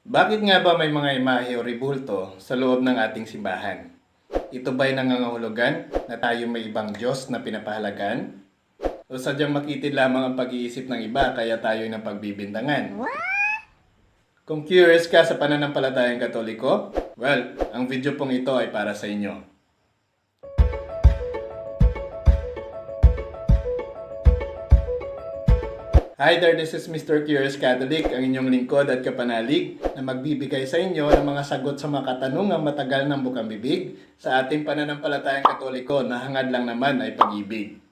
Bakit nga ba may mga imahe o rebulto sa loob ng ating simbahan? Ito ba'y nangangahulugan na tayo may ibang Diyos na pinapahalagan? O sadyang makitid lamang ang pag-iisip ng iba kaya tayo ng pagbibintangan? Kung curious ka sa pananampalatayang Katoliko, well, ang video pong ito ay para sa inyo. Hi there, this is Mr. Curious Catholic, ang inyong lingkod at kapanalig na magbibigay sa inyo ng mga sagot sa mga katanungang matagal ng bukang bibig sa ating pananampalatayang Katoliko na hangad lang naman ay pag-ibig.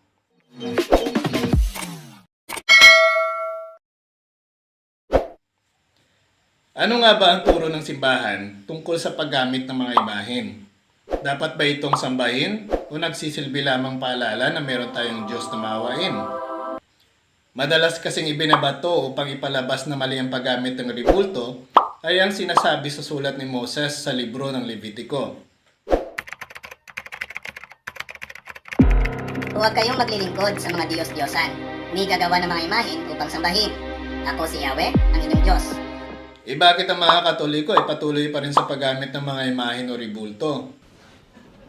Ano nga ba ang turo ng simbahan tungkol sa paggamit ng mga imahen? Dapat ba itong sambahin o nagsisilbi lamang paalala na meron tayong Diyos na maawain? Madalas kasing ibinabato upang ipalabas na mali ang paggamit ng rebulto ay ang sinasabi sa sulat ni Moses sa libro ng Levitiko. Huwag kayong maglilingkod sa mga Diyos-Diyosan, ni gagawa ng mga imahin upang sambahin. Ako si Yahweh, ang inyong Diyos. Bakit ang mga Katoliko ay patuloy pa rin sa paggamit ng mga imahen o rebulto?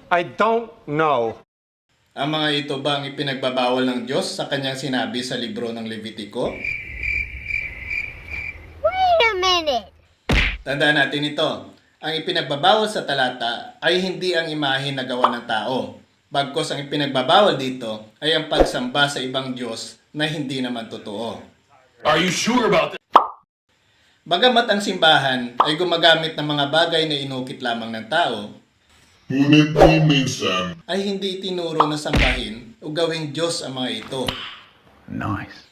I don't know. Ang mga ito ba ang ipinagbabawal ng Diyos sa kanyang sinabi sa libro ng Levitiko? Wait a minute. Tandaan natin ito. Ang ipinagbabawal sa talata ay hindi ang imahe na gawa ng tao. Bagkos ang ipinagbabawal dito ay ang pagsamba sa ibang Diyos na hindi naman totoo. Are you sure about that? Bagamat ang simbahan ay gumagamit ng mga bagay na inukit lamang ng tao, Ngunit ni minsan, ay hindi tinuro na sambahin o gawing Diyos ang mga ito. Nice.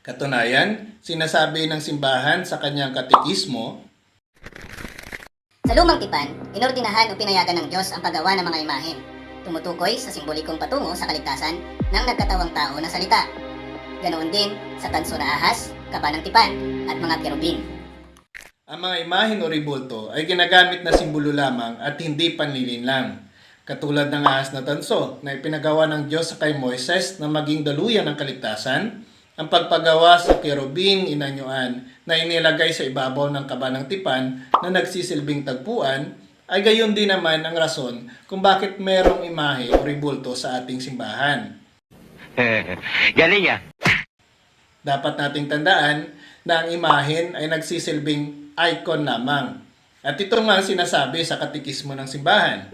Katunayan, sinasabi ng simbahan sa kanyang katekismo, Sa lumang tipan, inordinahan o pinayagan ng Diyos ang paggawa ng mga imahin. Tumutukoy sa simbolikong patungo sa kaligtasan ng nagkatawang tao na salita. Ganoon din sa tanso na ahas, kaba ng tipan, at mga kerubin. ang mga imahen o rebulto ay ginagamit na simbolo lamang at hindi panlilinlang. Katulad ng ahas na tanso na ipinagawa ng Diyos sa kay Moises na maging daluyan ng kaligtasan, ang pagpagawa sa kerubin inanyuan na inilagay sa ibabaw ng kaba ng tipan na nagsisilbing tagpuan, ay gayon din naman ang rason kung bakit merong imahe o rebulto sa ating simbahan. Galing ah. Dapat nating tandaan na ang imahen ay nagsisilbing icon lamang. At ito nga ang sinasabi sa katekismo ng simbahan.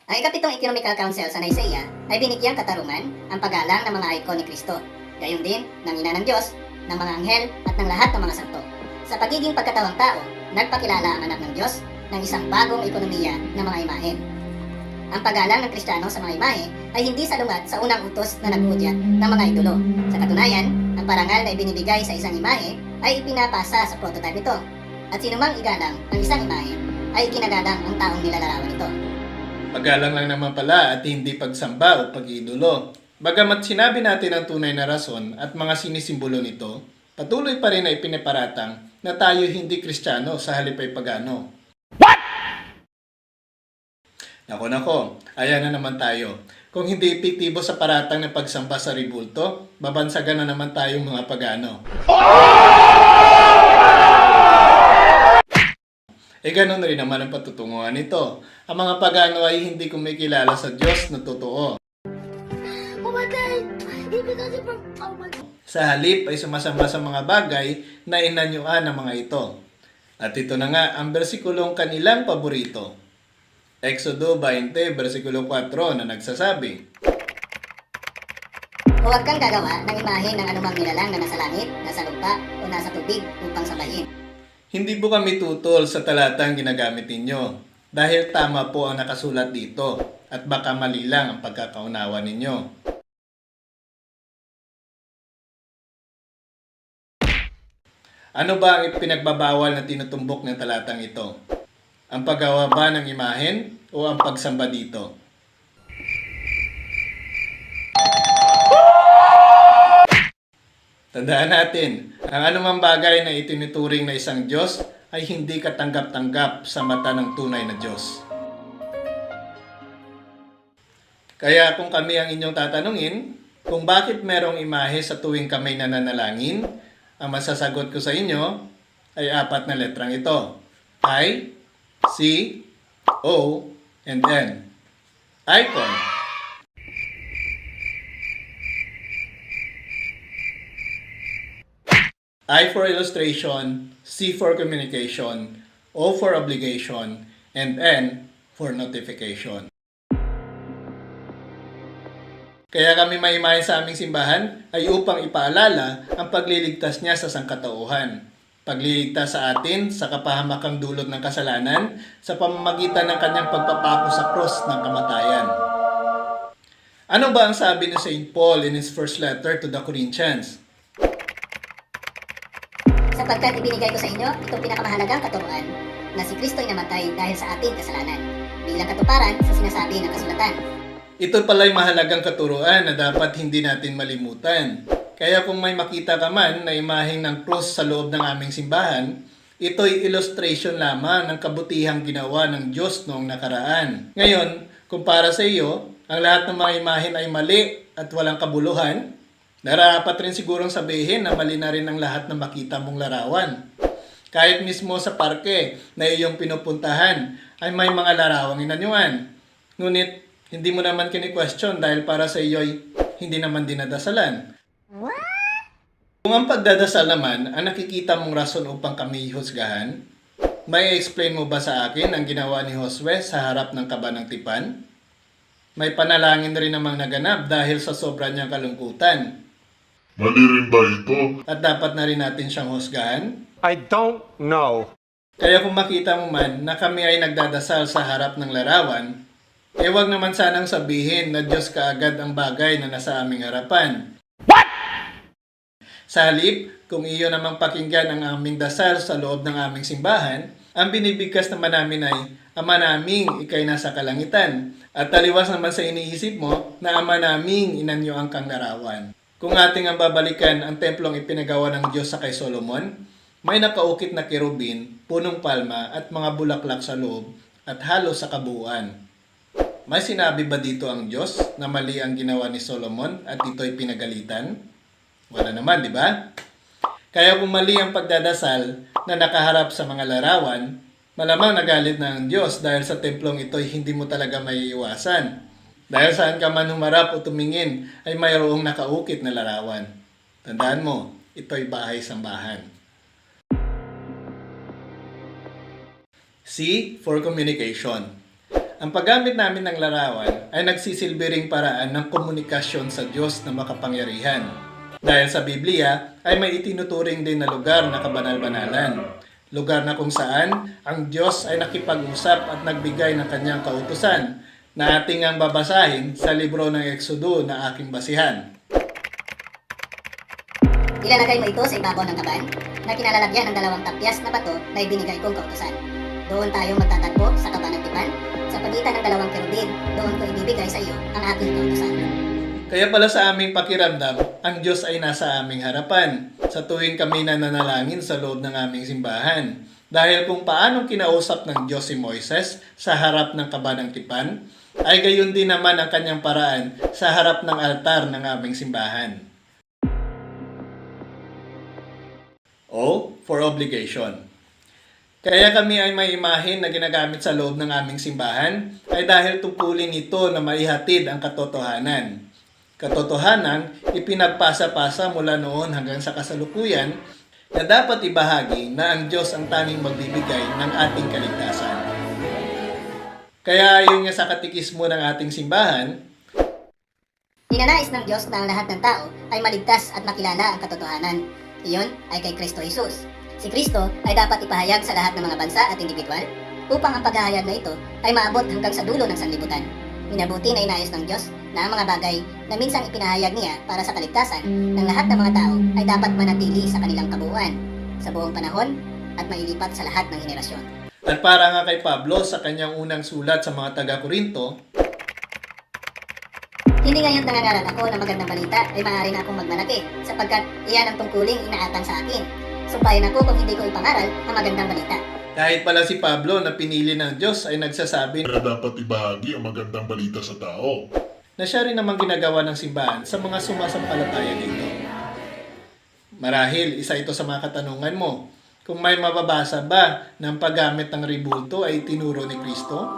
Ang ikapitong Economical Council sa Nicaea ay binigyang katarungan ang paggalang ng mga icon ni Kristo, gayon din ng ina ng Diyos, ng mga anghel at ng lahat ng mga santo. Sa pagiging pagkatawang tao, nagpakilala ang anak ng Diyos ng isang bagong ekonomiya ng mga imahen. Ang paggalang ng Kristiyano sa mga imahe ay hindi salungat sa unang utos na nag-uudyat ng mga idolo. Sa katunayan, ang parangal na ibinibigay sa isang imahe ay ipinapasa sa prototype nito. At sinumang igalang ang isang imahe ay ginagalang ang taong nilalarawan nito. Paggalang lang naman pala at hindi pagsamba o pag-idolo. Bagamat sinabi natin ang tunay na rason at mga sinisimbolo nito, patuloy pa rin na ipinaparatang na tayo hindi Kristiyano sa halip ay pagano. Nako, ayan na naman tayo. Kung hindi epektibo sa paratang ng pagsamba sa rebulto, babansagan na naman tayong mga pagano. Ganun rin naman ang patutunguhan nito. Ang mga pagano ay hindi kumikilala sa Diyos na totoo. Oh my God. Even though they were, oh my God. Sa halip ay sumasamba sa mga bagay na inanyuan ng mga ito. At ito na nga ang bersikulong kanilang paborito. Exodo 20, versikulo 4 na nagsasabi, Huwag kang gagawa ng imahe ng anumang nilalang na nasa langit, nasa lupa, o nasa tubig upang sambahin. Hindi po kami tutol sa talatang ginagamit ninyo dahil tama po ang nakasulat dito at baka mali lang ang pagkakaunawa ninyo. Ano ba ang ipinagbabawal na tinutumbok ng talatang ito? Ang paggawa ba ng imahen o ang pagsamba dito? Tandaan natin, ang anumang bagay na itinuturing na isang Diyos ay hindi katanggap-tanggap sa mata ng tunay na Diyos. Kaya kung kami ang inyong tatanungin, kung bakit merong imahe sa tuwing kami nananalangin, ang masasagot ko sa inyo, ay 4 na letrang ito. I, C, O, and N. Icon. I for illustration, C for communication, O for obligation, and N for notification. Kaya kami may imahe sa aming simbahan ay upang ipaalala ang pagliligtas niya sa sangkatauhan. Pagliligtas sa atin sa kapahamakang dulot ng kasalanan sa pamamagitan ng kanyang pagpapako sa krus ng kamatayan. Ano ba ang sabi ni St. Paul in his first letter to the Corinthians? Sapagkat ibinigay ko sa inyo itong pinakamahalagang katuruan na si Kristo'y namatay dahil sa ating kasalanan, bilang katuparan sa sinasabi ng kasulatan. Ito pala'y mahalagang katuruan na dapat hindi natin malimutan. Kaya kung may makita ka man na imaheng ng krus sa loob ng aming simbahan, ito'y illustration lamang ng kabutihang ginawa ng Diyos noong nakaraan. Ngayon, kung para sa iyo, ang lahat ng mga imahen ay mali at walang kabuluhan, nararapat rin sigurong sabihin na mali na rin ang lahat ng makita mong larawan. Kahit mismo sa parke na iyong pinupuntahan ay may mga larawang inanyuan. Ngunit, hindi mo naman kini-question dahil para sa iyo'y hindi naman dinadasalan. Kung ang pagdadasal naman ang nakikita mong rason upang kami husgahan, may explain mo ba sa akin ang ginawa ni Josue sa harap ng kaba ng tipan? May panalangin rin namang naganap dahil sa sobra niyang kalungkutan. Mali rin ba ito? At dapat na rin natin siyang husgahan? I don't know. Kaya kung makita mo man na kami ay nagdadasal sa harap ng larawan, wag naman sanang sabihin na Diyos kaagad ang bagay na nasa aming harapan. What? Sa halip, kung iyo namang pakinggan ang aming dasal sa loob ng aming simbahan, ang binibigkas naman namin ay, Ama naming ikay nasa kalangitan, at taliwas naman sa iniisip mo na Ama naming inanyo ang kang larawan. Kung ating ang babalikan ang templong ipinagawa ng Diyos sa kay Solomon, may nakaukit na kerubin, punong palma at mga bulaklak sa loob at halos sa kabuuan. May sinabi ba dito ang Diyos na mali ang ginawa ni Solomon at ito'y pinagalitan? Wala naman, di ba? Kaya kung mali ang pagdadasal na nakaharap sa mga larawan, malamang nagalit na ang Diyos dahil sa templong ito'y hindi mo talaga maiiwasan. Dahil saan ka man humarap o tumingin ay mayroong nakaukit na larawan. Tandaan mo, ito'y bahay-sambahan. C for communication. Ang paggamit namin ng larawan ay nagsisilbi ring paraan ng komunikasyon sa Diyos na makapangyarihan. Dahil sa Biblia ay may itinuturing din na lugar na kabanal-banalan. Lugar na kung saan ang Diyos ay nakipag-usap at nagbigay ng kanyang kautusan na ating ang babasahin sa libro ng Exodo na aking basihan. Ilalagay mo ito sa ibabaw ng kaban na kinalalagyan ng 2 tapyas na bato na ibinigay kong kautusan. Doon tayo magtatagpo sa kaban ng tipan. Sa pagitan ng 2 kerubin, doon ko ibibigay sa iyo ang aking kautusan. Kaya pala sa aming pakiramdam, ang Diyos ay nasa aming harapan sa tuwing kami nananalangin sa loob ng aming simbahan. Dahil kung paanong kinausap ng Diyos si Moises sa harap ng kaba ng tipan, ay gayon din naman ang kanyang paraan sa harap ng altar ng aming simbahan. O for obligation. Kaya kami ay may imahen na ginagamit sa loob ng aming simbahan ay dahil tungkulin ito na maihatid ang katotohanan. Katotohanan ipinagpasa-pasa mula noon hanggang sa kasalukuyan na dapat ibahagi na ang Diyos ang tanging magbibigay ng ating kaligtasan. Kaya ayon nga sa katikismo ng ating simbahan, Ninanais ng Diyos na ang lahat ng tao ay maligtas at makilala ang katotohanan. Iyon ay kay Kristo Jesus. Si Kristo ay dapat ipahayag sa lahat ng mga bansa at individual upang ang paghahayag na ito ay maabot hanggang sa dulo ng sanlibutan. Minabuti na inayos ng Diyos na ang mga bagay na minsang ipinahayag niya para sa kaligtasan ng lahat ng mga tao ay dapat manatili sa kanilang kabuuan sa buong panahon at mailipat sa lahat ng henerasyon. at para nga kay Pablo sa kanyang unang sulat sa mga taga-Korinto, Hindi ngayon nangangaral ako ng magandang balita ay maaari na akong magmalaki sapagkat iyan ang tungkuling inaatang sa akin. Sumpayan ako kung hindi ko ipangaral ang magandang balita. kahit pala si Pablo na pinili ng Diyos ay nagsasabi na dapat ibahagi ang magandang balita sa tao. na siya rin namang ginagawa ng simbahan sa mga sumasampalataya dito. Marahil, isa ito sa mga katanungan mo. kung may mababasa ba ng paggamit ng rebulto ay tinuro ni Kristo?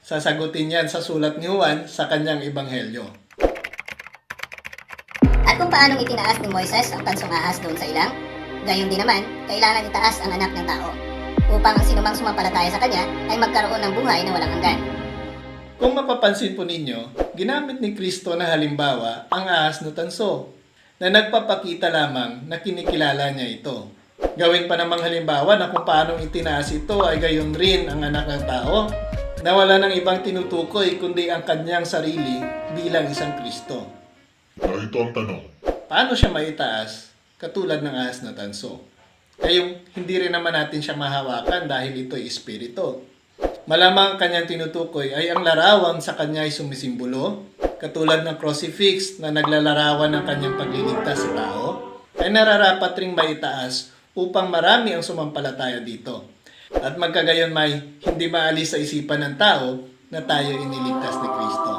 Sasagutin yan sa sulat ni Juan sa kanyang ebanghelyo. At kung paanong itinaas ni Moises ang tansong ahas doon sa ilang, gayon din naman, kailangan itaas ang anak ng tao, upang ang sinumang sumampalataya sa kanya ay magkaroon ng buhay na walang hanggan. Kung mapapansin po ninyo, ginamit ni Kristo na halimbawa ang ahas na tanso, na nagpapakita lamang na kinikilala niya ito. Gawin pa namang halimbawa na kung paanong itinaas ito ay gayon rin ang anak ng tao, na wala ng ibang tinutukoy kundi ang kanyang sarili bilang isang Kristo. Ito ang tanong. Paano siya maitaas katulad ng ahas na tanso? Kayong hindi rin naman natin siya mahawakan dahil ito'y espiritu. Malamang ang kanyang tinutukoy ay ang larawan sa kanya ay sumisimbolo, katulad ng crucifix na naglalarawan ng kanyang pagliligtas sa tao, ay nararapat ring maitaas upang marami ang sumampalataya dito. At magkagayon may hindi maalis sa isipan ng tao na tayo iniligtas ni Kristo.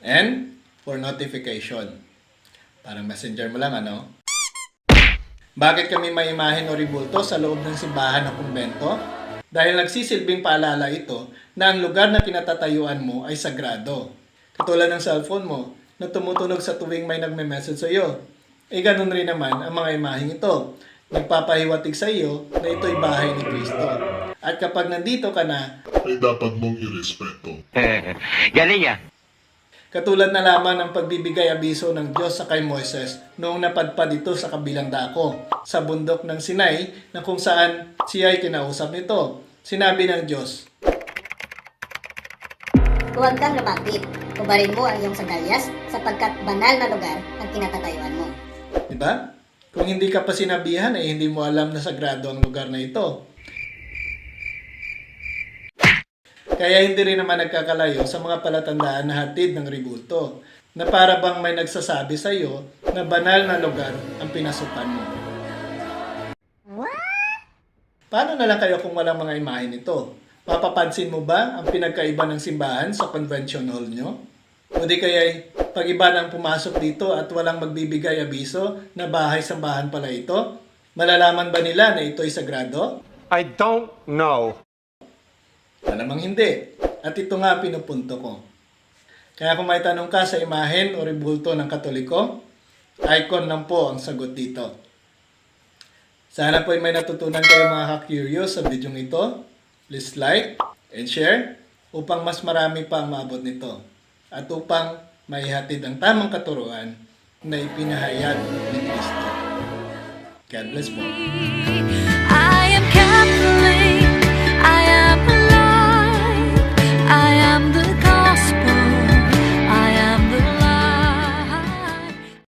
And for notification. Parang messenger mo lang, ano? Bakit kami may imahen o rebulto sa loob ng simbahan ng kumbento? Dahil nagsisilbing paalala ito na ang lugar na kinatatayuan mo ay sagrado. Katulad ng cellphone mo na tumutunog sa tuwing may nagme-message sa iyo. Ganun rin naman ang mga imaheng ito. Nagpapahiwatig sa iyo na ito'y bahay ni Kristo. At kapag nandito ka na, Ay dapat mong irespeto. Galing yan. katulad na lamang ng pagbibigay abiso ng Diyos sa kay Moises noong napadpad ito sa kabilang dako, sa bundok ng Sinai na kung saan siya ay kinausap nito. Sinabi ng Diyos, Huwag kang lumapit, ubarin mo ang iyong sandalyas sapagkat banal na lugar ang kinatatayuan mo. diba? Kung hindi ka pa sinabihan ay hindi mo alam na sagrado ang lugar na ito. Kaya hindi rin naman nagkakalayo sa mga palatandaan na hatid ng rebulto, na para bang may nagsasabi sa iyo na banal na lugar ang pinasukan mo. Paano na lang kayo kung walang mga imahe nito? Mapapansin mo ba ang pinagkaiba ng simbahan sa convention hall nyo? O di kaya'y pag-iba nang pumasok dito at walang magbibigay abiso na bahay-sambahan pala ito? Malalaman ba nila na ito'y sagrado? I don't know. Malamang hindi. At ito nga pinupunto ko. Kaya kung may tanong ka sa imahen o rebulto ng Katoliko, icon lang po ang sagot dito. Sana po ay may natutunan kayo mga ka-curious sa video ito. Please like and share upang mas marami pa ang maabot nito. At upang maihatid ang tamang katuruan na ipinahayag ni Kristo. God bless po.